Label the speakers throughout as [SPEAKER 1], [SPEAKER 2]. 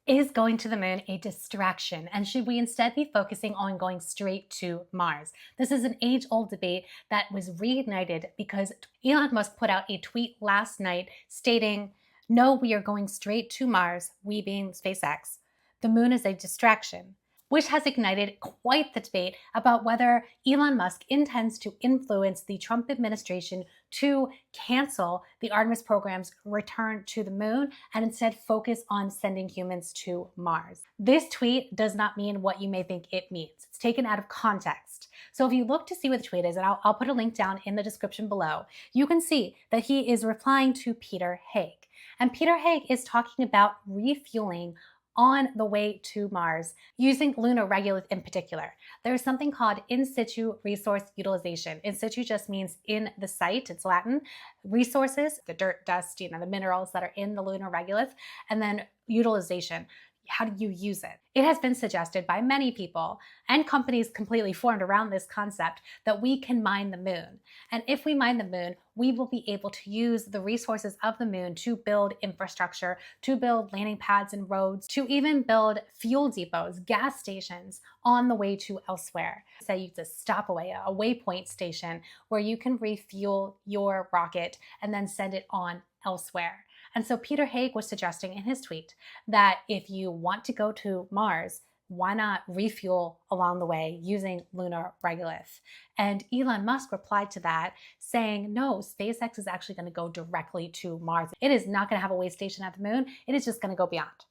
[SPEAKER 1] Is going to the moon a distraction? And should we instead be focusing on going straight to Mars? This is an age-old debate that was reignited because Elon Musk put out a tweet last night stating, "No, we are going straight to Mars, we being SpaceX. The moon is a distraction," which has ignited quite the debate about whether Elon Musk intends to influence the Trump administration to cancel the Artemis program's return to the moon and instead focus on sending humans to Mars. This tweet does not mean what you may think it means. It's taken out of context. So if you look to see what the tweet is, and I'll put a link down in the description below, you can see that he is replying to Peter Haig. And Peter Haig is talking about refueling on the way to Mars, using lunar regolith in particular. There is something called in situ resource utilization. In situ just means in the site, it's Latin. Resources, the dirt, dust, the minerals that are in the lunar regolith, and then utilization. How do you use it? It has been suggested by many people and companies completely formed around this concept that we can mine the moon. And if we mine the moon, we will be able to use the resources of the moon to build infrastructure, to build landing pads and roads, to even build fuel depots, gas stations on the way to elsewhere. Say you just stop away, a waypoint station where you can refuel your rocket and then send it on elsewhere. And so Peter Haig was suggesting in his tweet that if you want to go to Mars, why not refuel along the way using lunar regolith? And Elon Musk replied to that saying, no, SpaceX is actually going to go directly to Mars. It is not going to have a way station at the moon. It is just going to go beyond.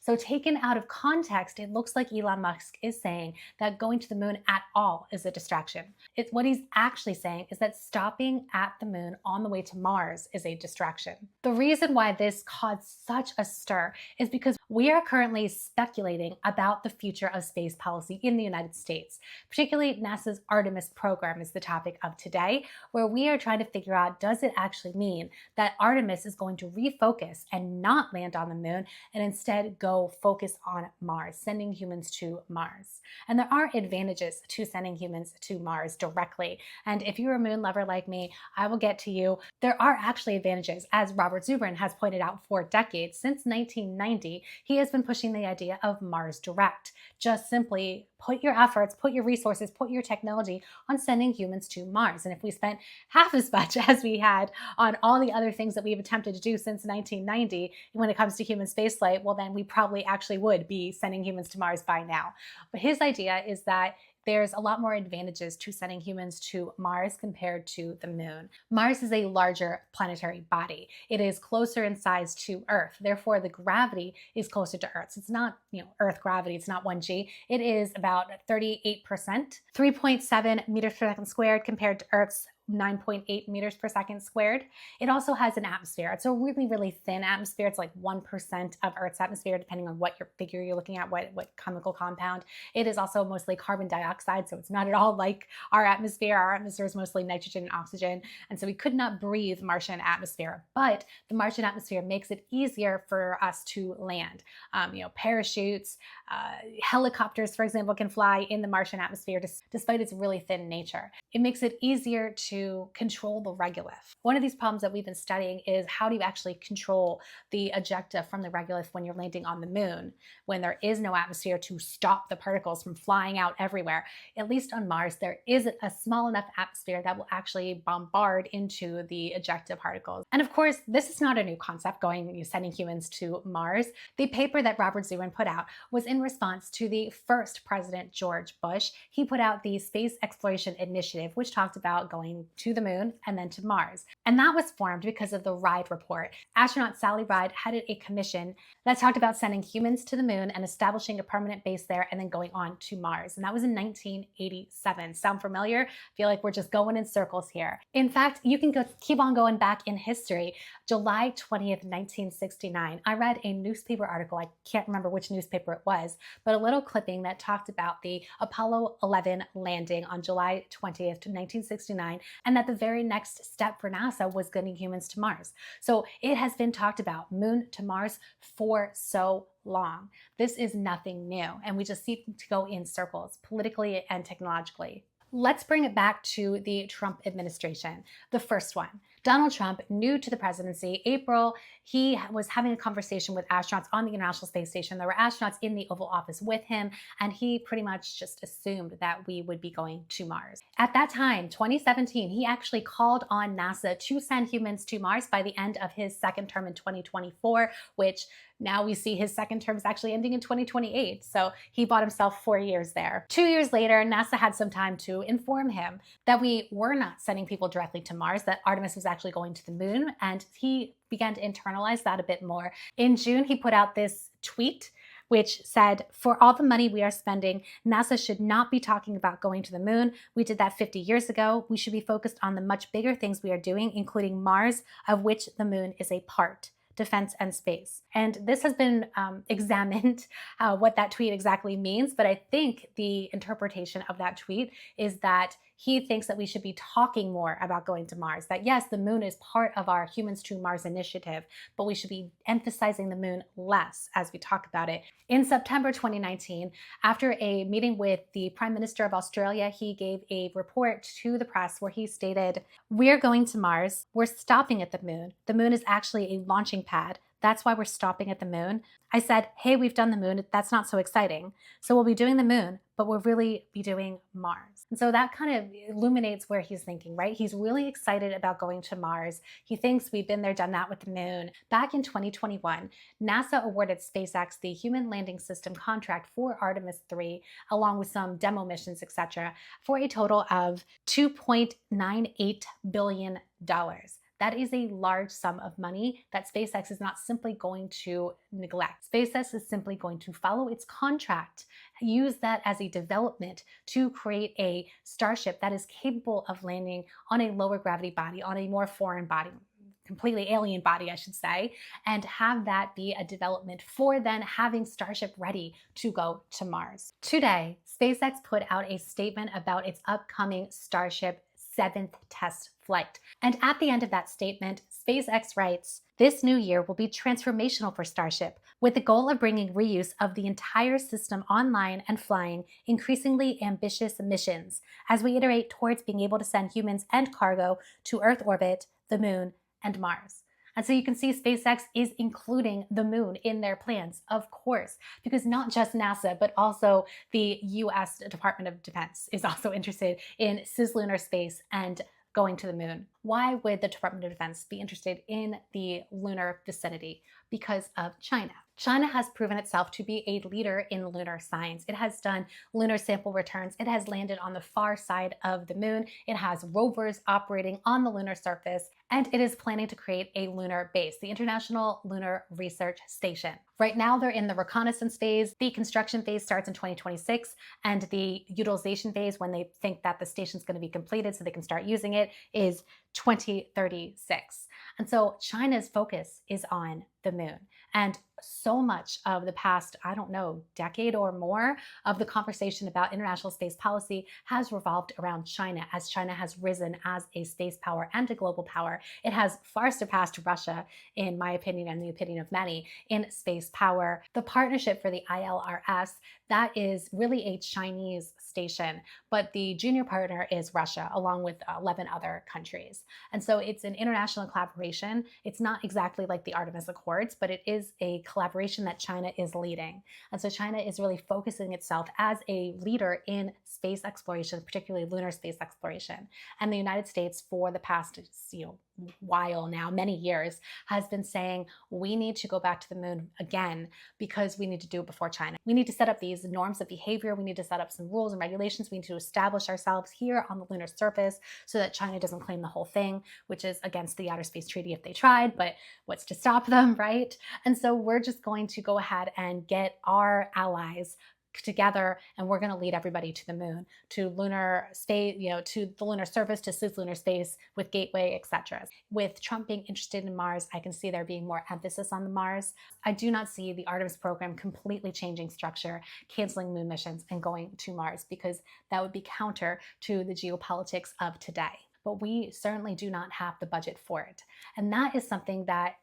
[SPEAKER 1] So taken out of context, it looks like Elon Musk is saying that going to the moon at all is a distraction. What he's actually saying is that stopping at the moon on the way to Mars is a distraction. The reason why this caused such a stir is because we are currently speculating about the future of space policy in the United States. Particularly NASA's Artemis program is the topic of today, where we are trying to figure out, does it actually mean that Artemis is going to refocus and not land on the moon and instead go focus on Mars, sending humans to Mars? And there are advantages to sending humans to Mars directly. And if you're a moon lover like me, I will get to you. There are actually advantages, as Robert Zubrin has pointed out for decades. Since 1990, he has been pushing the idea of Mars Direct. Just simply put your efforts, put your resources, put your technology on sending humans to Mars. And if we spent half as much as we had on all the other things that we've attempted to do since 1990 when it comes to human spaceflight, well, then we probably actually would be sending humans to Mars by now. But his idea is that there's a lot more advantages to sending humans to Mars compared to the moon. Mars is a larger planetary body. It is closer in size to Earth. Therefore, the gravity is closer to Earth. So it's not, Earth gravity. It's not 1G. It is about 38%, 3.7 meters per second squared compared to Earth's 9.8 meters per second squared. It also has an atmosphere. It's a really, really thin atmosphere. It's like 1% of Earth's atmosphere, depending on what your figure you're looking at, what chemical compound. It is also mostly carbon dioxide, so it's not at all like our atmosphere. Our atmosphere is mostly nitrogen and oxygen, and so we could not breathe Martian atmosphere. But the Martian atmosphere makes it easier for us to land. Parachutes, helicopters, for example, can fly in the Martian atmosphere despite its really thin nature. It makes it easier to control the regolith. One of these problems that we've been studying is how do you actually control the ejecta from the regolith when you're landing on the moon, when there is no atmosphere to stop the particles from flying out everywhere. At least on Mars, there is a small enough atmosphere that will actually bombard into the ejecta particles. And of course, this is not a new concept, sending humans to Mars. The paper that Robert Zubrin put out was in response to the first President George Bush. He put out the Space Exploration Initiative, which talked about going to the moon and then to Mars. And that was formed because of the Ride report. Astronaut Sally Ride headed a commission that talked about sending humans to the moon and establishing a permanent base there and then going on to Mars. And that was in 1987. Sound familiar? I feel like we're just going in circles here. In fact, you can keep on going back in history. July 20th, 1969, I read a newspaper article, I can't remember which newspaper it was, but a little clipping that talked about the Apollo 11 landing on July 20th, 1969, and that the very next step for NASA was getting humans to Mars. So it has been talked about, moon to Mars, for so long. This is nothing new, and we just seem to go in circles, politically and technologically. Let's bring it back to the Trump administration, the first one. Donald Trump, new to the presidency, April, he was having a conversation with astronauts on the International Space Station. There were astronauts in the Oval Office with him, and he pretty much just assumed that we would be going to Mars. At that time, 2017, he actually called on NASA to send humans to Mars by the end of his second term in 2024, which now we see his second term is actually ending in 2028. So he bought himself 4 years there. 2 years later, NASA had some time to inform him that we were not sending people directly to Mars, that Artemis was actually going to the moon, and he began to internalize that a bit more. In June, he put out this tweet which said, "For all the money we are spending, NASA should not be talking about going to the moon. We did that 50 years ago. We should be focused on the much bigger things we are doing, including Mars, of which the moon is a part. Defense and space." And this has been examined, what that tweet exactly means. But I think the interpretation of that tweet is that he thinks that we should be talking more about going to Mars. That yes, the moon is part of our Humans to Mars initiative, but we should be emphasizing the moon less as we talk about it. In September 2019, after a meeting with the Prime Minister of Australia, he gave a report to the press where he stated, "We're going to Mars. We're stopping at the moon. The moon is actually a launching pad. That's why we're stopping at the moon." I said, "Hey, we've done the moon. That's not so exciting. So we'll be doing the moon, but we'll really be doing Mars." And so that kind of illuminates where he's thinking, right? He's really excited about going to Mars. He thinks we've been there, done that with the moon. Back in 2021, NASA awarded SpaceX the Human Landing System contract for Artemis 3, along with some demo missions, etc., for a total of $2.98 billion. That is a large sum of money that SpaceX is not simply going to neglect. SpaceX is simply going to follow its contract, use that as a development to create a Starship that is capable of landing on a lower gravity body, on a more foreign body, completely alien body, I should say, and have that be a development for then having Starship ready to go to Mars. Today, SpaceX put out a statement about its upcoming Starship 7th test flight. And at the end of that statement, SpaceX writes, "This new year will be transformational for Starship, with the goal of bringing reuse of the entire system online and flying increasingly ambitious missions as we iterate towards being able to send humans and cargo to Earth orbit, the moon, and Mars." And so you can see SpaceX is including the moon in their plans, of course, because not just NASA, but also the US Department of Defense is also interested in cislunar space and going to the moon. Why would the Department of Defense be interested in the lunar vicinity? Because of China. China has proven itself to be a leader in lunar science. It has done lunar sample returns. It has landed on the far side of the moon. It has rovers operating on the lunar surface, and it is planning to create a lunar base, the International Lunar Research Station. Right now, they're in the reconnaissance phase. The construction phase starts in 2026, and the utilization phase, when they think that the station's going to be completed so they can start using it, is 2036. And so China's focus is on the moon. And so much of the past, I don't know, decade or more of the conversation about international space policy has revolved around China, as China has risen as a space power and a global power. It has far surpassed Russia, in my opinion and the opinion of many, in space power. The partnership for the ILRS, that is really a Chinese station, but the junior partner is Russia, along with 11 other countries. And so it's an international collaboration. It's not exactly like the Artemis Accords, but it is a collaboration that China is leading. And so China is really focusing itself as a leader in space exploration, particularly lunar space exploration. And the United States, for the past, while now, many years, has been saying we need to go back to the moon again because we need to do it before China. We need to set up these norms of behavior. We need to set up some rules and regulations. We need to establish ourselves here on the lunar surface so that China doesn't claim the whole thing, which is against the Outer Space Treaty if they tried, but what's to stop them, right? And so we're just going to go ahead and get our allies together, and we're going to lead everybody to the moon, to lunar space, to the lunar surface, to cislunar space with Gateway, etc. With Trump being interested in Mars, I can see there being more emphasis on the Mars. I do not see the Artemis program completely changing structure, canceling moon missions, and going to Mars, because that would be counter to the geopolitics of today. But we certainly do not have the budget for it. And that is something that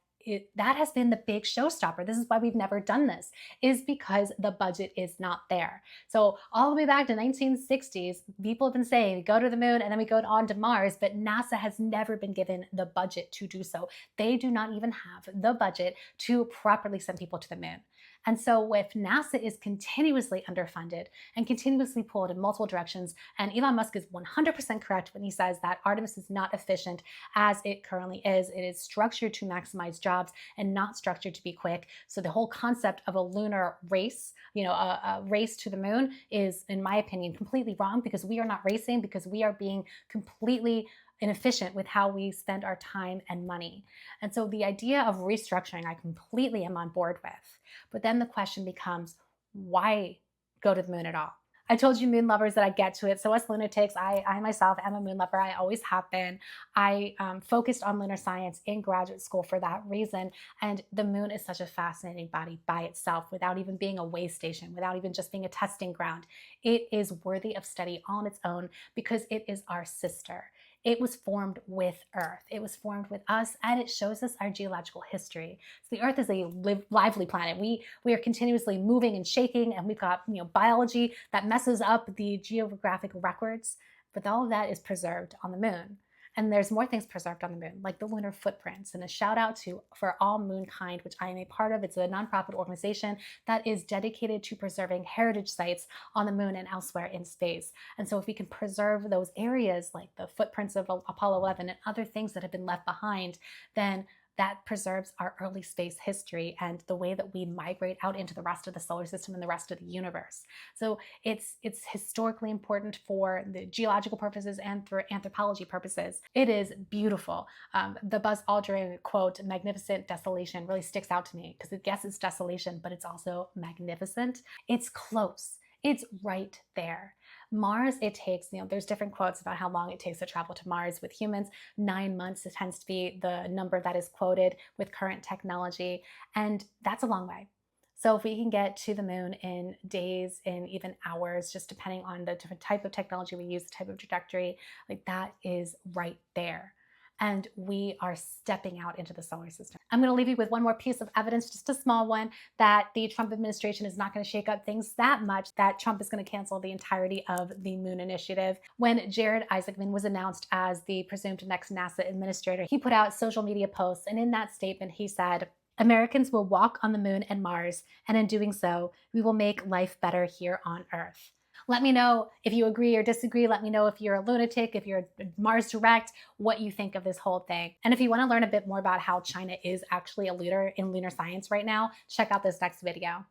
[SPEAKER 1] that has been the big showstopper. This is why we've never done this, is because the budget is not there. So all the way back to 1960s, people have been saying we go to the moon and then we go on to Mars, but NASA has never been given the budget to do so. They do not even have the budget to properly send people to the moon. And so if NASA is continuously underfunded and continuously pulled in multiple directions, and Elon Musk is 100% correct when he says that Artemis is not efficient as it currently is. It is structured to maximize jobs and not structured to be quick. So the whole concept of a lunar race, a race to the moon is, in my opinion, completely wrong, because we are not racing, because we are being completely inefficient with how we spend our time and money. And so the idea of restructuring, I completely am on board with. But then the question becomes, why go to the moon at all? I told you, moon lovers, that I get to it. So us lunatics, I myself am a moon lover. I always have been. I focused on lunar science in graduate school for that reason. And the moon is such a fascinating body by itself, without even being a way station, without even just being a testing ground. It is worthy of study on its own, because it is our sister. It was formed with Earth. It was formed with us, and it shows us our geological history. So the Earth is a lively planet. We are continuously moving and shaking, and we've got biology that messes up the geographic records, but all of that is preserved on the moon. And there's more things preserved on the moon, like the lunar footprints. And a shout out to For All Moonkind, which I am a part of. It's a nonprofit organization that is dedicated to preserving heritage sites on the moon and elsewhere in space. And so if we can preserve those areas, like the footprints of Apollo 11 and other things that have been left behind, then that preserves our early space history and the way that we migrate out into the rest of the solar system and the rest of the universe. So it's historically important for the geological purposes and for anthropology purposes. It is beautiful. The Buzz Aldrin quote, "Magnificent desolation," really sticks out to me, because yes, it's desolation, but it's also magnificent. It's close. It's right there. Mars, it takes, there's different quotes about how long it takes to travel to Mars. With humans, 9 months, it tends to be the number that is quoted with current technology. And that's a long way. So if we can get to the moon in days, in even hours, just depending on the different type of technology we use, the type of trajectory, like that is right there. And we are stepping out into the solar system. I'm going to leave you with one more piece of evidence, just a small one, that the Trump administration is not going to shake up things that much, that Trump is going to cancel the entirety of the Moon Initiative. When Jared Isaacman was announced as the presumed next NASA administrator, he put out social media posts, and in that statement he said, "Americans will walk on the moon and Mars, and in doing so, we will make life better here on Earth." Let me know if you agree or disagree. Let me know if you're a lunatic, if you're a Mars Direct, what you think of this whole thing. And if you want to learn a bit more about how China is actually a leader in lunar science right now, check out this next video.